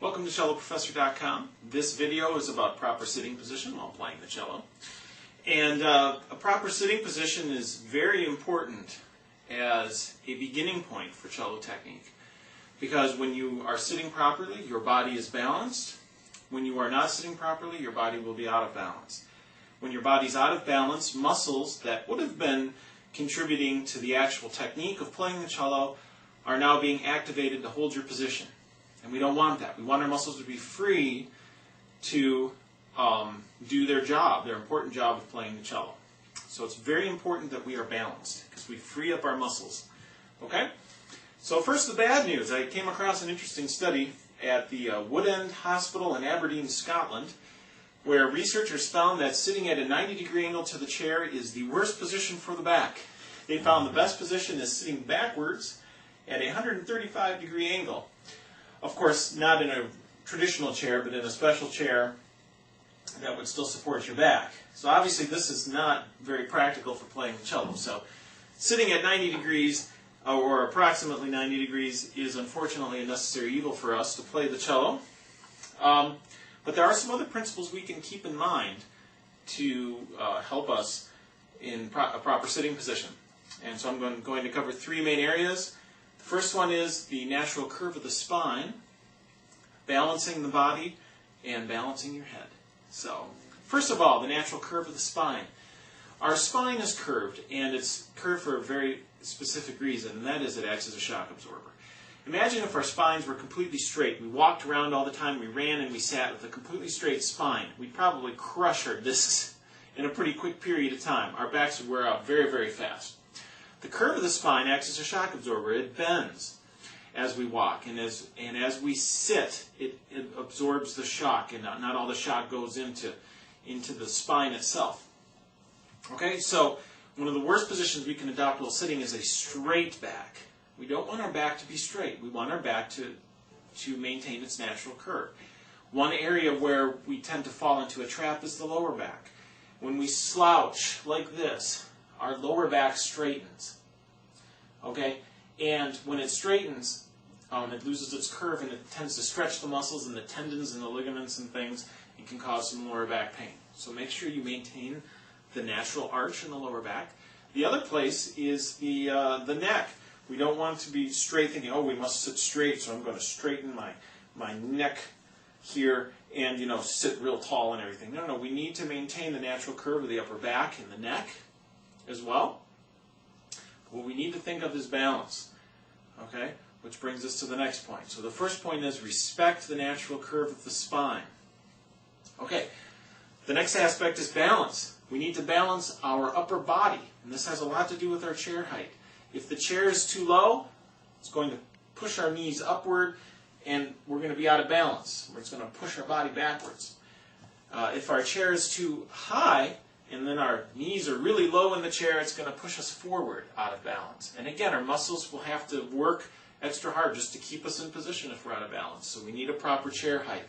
Welcome to CelloProfessor.com. This video is about proper sitting position while playing the cello. And a proper sitting position is very important as a beginning point for cello technique. Because when you are sitting properly, your body is balanced. When you are not sitting properly, your body will be out of balance. When your body's out of balance, muscles that would have been contributing to the actual technique of playing the cello are now being activated to hold your position. And we don't want that. We want our muscles to be free to do their job, their important job of playing the cello. So it's very important that we are balanced because we free up our muscles. Okay? So first, the bad news. I came across an interesting study at the Woodend Hospital in Aberdeen, Scotland, where researchers found that sitting at a 90-degree angle to the chair is the worst position for the back. They found the best position is sitting backwards at a 135-degree angle. Of course, not in a traditional chair, but in a special chair that would still support your back. So obviously this is not very practical for playing the cello. So sitting at 90 degrees or approximately 90 degrees is unfortunately a necessary evil for us to play the cello. But there are some other principles we can keep in mind to help us in a proper sitting position. And so I'm going to cover three main areas. The first one is the natural curve of the spine, balancing the body, and balancing your head. So, first of all, the natural curve of the spine. Our spine is curved, and it's curved for a very specific reason, and that is it acts as a shock absorber. Imagine if our spines were completely straight. We walked around all the time, we ran and we sat with a completely straight spine. We'd probably crush our discs in a pretty quick period of time. Our backs would wear out very, very fast. The curve of the spine acts as a shock absorber. It bends as we walk, and as we sit, it absorbs the shock, and not all the shock goes into the spine itself. Okay, so one of the worst positions we can adopt while sitting is a straight back. We don't want our back to be straight. We want our back to maintain its natural curve. One area where we tend to fall into a trap is the lower back. When we slouch like this, our lower back straightens. Okay? And when it straightens, it loses its curve and it tends to stretch the muscles and the tendons and the ligaments and things and can cause some lower back pain. So make sure you maintain the natural arch in the lower back. The other place is the neck. We don't want to be straight thinking, oh, we must sit straight, so I'm going to straighten my neck here and, sit real tall and everything. No, we need to maintain the natural curve of the upper back and the neck as well. What we need to think of is balance, okay? Which brings us to the next point. So the first point is respect the natural curve of the spine. Okay, the next aspect is balance. We need to balance our upper body, and this has a lot to do with our chair height. If the chair is too low, it's going to push our knees upward, and we're going to be out of balance. It's going to push our body backwards. If our chair is too high, and then our knees are really low in the chair, it's going to push us forward out of balance. And again, our muscles will have to work extra hard just to keep us in position if we're out of balance. So we need a proper chair height.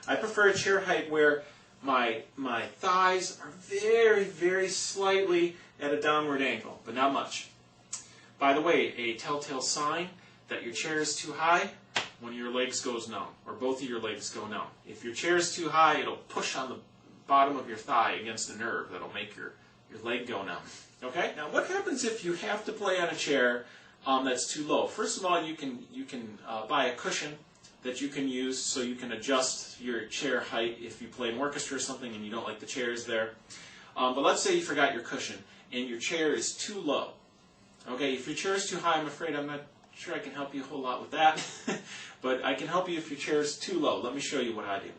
I prefer a chair height where my thighs are very, very slightly at a downward angle, but not much. By the way, a telltale sign that your chair is too high, one of your legs goes numb, or both of your legs go numb. If your chair is too high, it'll push on the bottom of your thigh against a nerve that'll make your leg go numb. Okay? Now, what happens if you have to play on a chair that's too low? First of all, you can buy a cushion that you can use so you can adjust your chair height if you play an orchestra or something and you don't like the chairs there. But let's say you forgot your cushion and your chair is too low. Okay? If your chair is too high, I'm afraid I'm not sure I can help you a whole lot with that. But I can help you if your chair is too low. Let me show you what I do.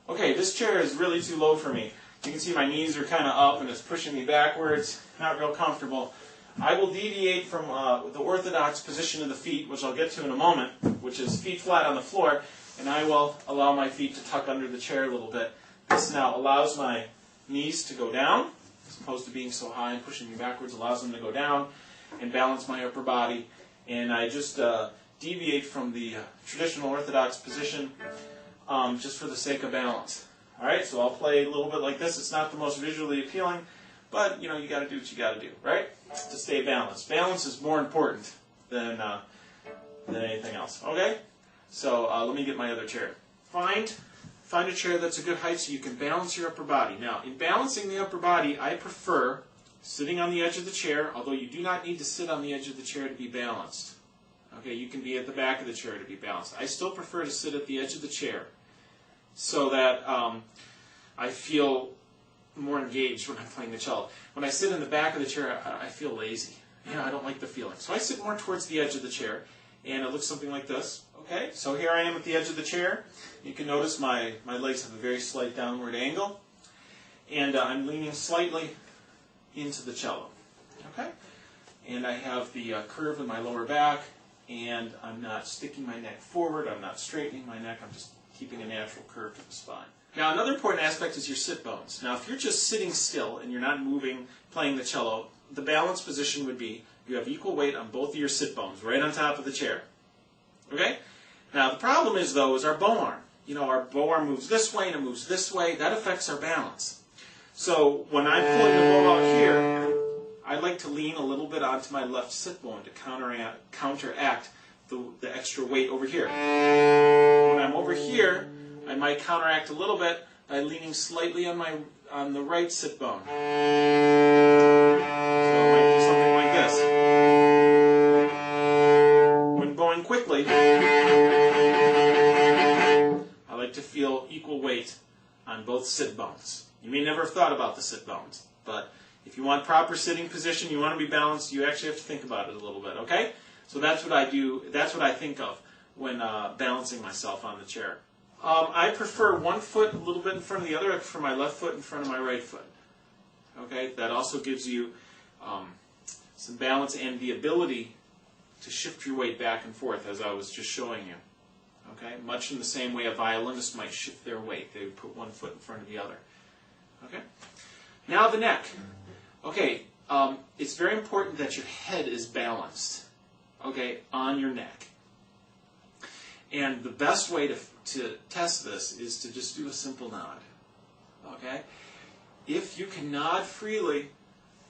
Okay, this chair is really too low for me. You can see my knees are kind of up and it's pushing me backwards. Not real comfortable. I will deviate from the orthodox position of the feet, which I'll get to in a moment, which is feet flat on the floor, and I will allow my feet to tuck under the chair a little bit. This now allows my knees to go down, as opposed to being so high and pushing me backwards, allows them to go down and balance my upper body. And I just deviate from the traditional orthodox position just for the sake of balance. All right, so I'll play a little bit like this. It's not the most visually appealing, but you got to do what you got to do, right? To stay balanced. Balance is more important than anything else. Okay, So let me get my other chair. Find a chair that's a good height so you can balance your upper body. Now, in balancing the upper body, I prefer sitting on the edge of the chair, although you do not need to sit on the edge of the chair to be balanced. Okay, you can be at the back of the chair to be balanced. I still prefer to sit at the edge of the chair so that I feel more engaged when I'm playing the cello. When I sit in the back of the chair, I feel lazy. I don't like the feeling. So I sit more towards the edge of the chair, and it looks something like this. Okay, so here I am at the edge of the chair. You can notice my legs have a very slight downward angle, and I'm leaning slightly into the cello. Okay, and I have the curve in my lower back, and I'm not sticking my neck forward. I'm not straightening my neck. I'm just keeping a natural curve to the spine. Now, another important aspect is your sit bones. Now, if you're just sitting still and you're not moving, playing the cello, the balance position would be you have equal weight on both of your sit bones, right on top of the chair. Okay? Now, the problem is, though, is our bow arm. Our bow arm moves this way and it moves this way. That affects our balance. So, when I'm pulling the bow out here, I like to lean a little bit onto my left sit bone to counteract the extra weight over here. When I'm over here, I might counteract a little bit by leaning slightly on the right sit bone. So I might do something like this. When bowing quickly, I like to feel equal weight on both sit bones. You may never have thought about the sit bones, but if you want proper sitting position, you want to be balanced, you actually have to think about it a little bit, okay? So that's what I do, that's what I think of when balancing myself on the chair. I prefer one foot a little bit in front of the other. I prefer my left foot in front of my right foot. Okay, that also gives you some balance and the ability to shift your weight back and forth, as I was just showing you. Okay, much in the same way a violinist might shift their weight. They would put one foot in front of the other. Okay, now the neck. Okay, it's very important that your head is balanced. Okay, on your neck. And the best way to test this is to just do a simple nod. Okay? If you can nod freely,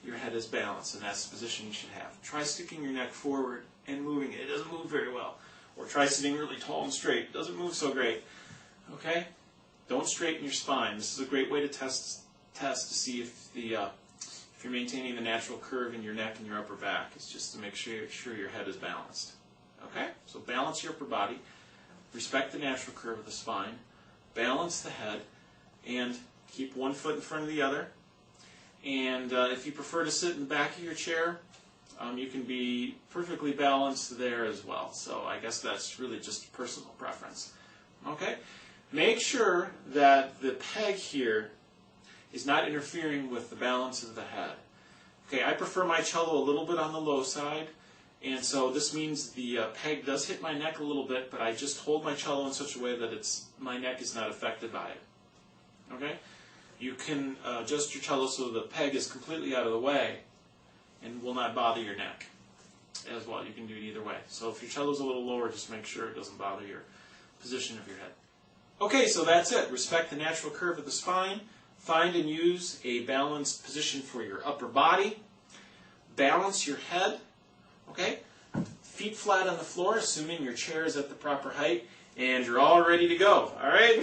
your head is balanced, and that's the position you should have. Try sticking your neck forward and moving it. It doesn't move very well. Or try sitting really tall and straight. It doesn't move so great. Okay? Don't straighten your spine. This is a great way to test to see if you're maintaining the natural curve in your neck and your upper back. It's just to make sure your head is balanced. Okay? So balance your upper body. Respect the natural curve of the spine, balance the head, and keep one foot in front of the other. And if you prefer to sit in the back of your chair, you can be perfectly balanced there as well. So I guess that's really just personal preference. Okay? Make sure that the peg here is not interfering with the balance of the head. Okay, I prefer my cello a little bit on the low side. And so this means the peg does hit my neck a little bit, but I just hold my cello in such a way that my neck is not affected by it. Okay? You can adjust your cello so the peg is completely out of the way and will not bother your neck as well. You can do it either way. So if your cello is a little lower, just make sure it doesn't bother your position of your head. Okay, so that's it. Respect the natural curve of the spine. Find and use a balanced position for your upper body. Balance your head. Okay, feet flat on the floor, assuming your chair is at the proper height, and you're all ready to go. All right?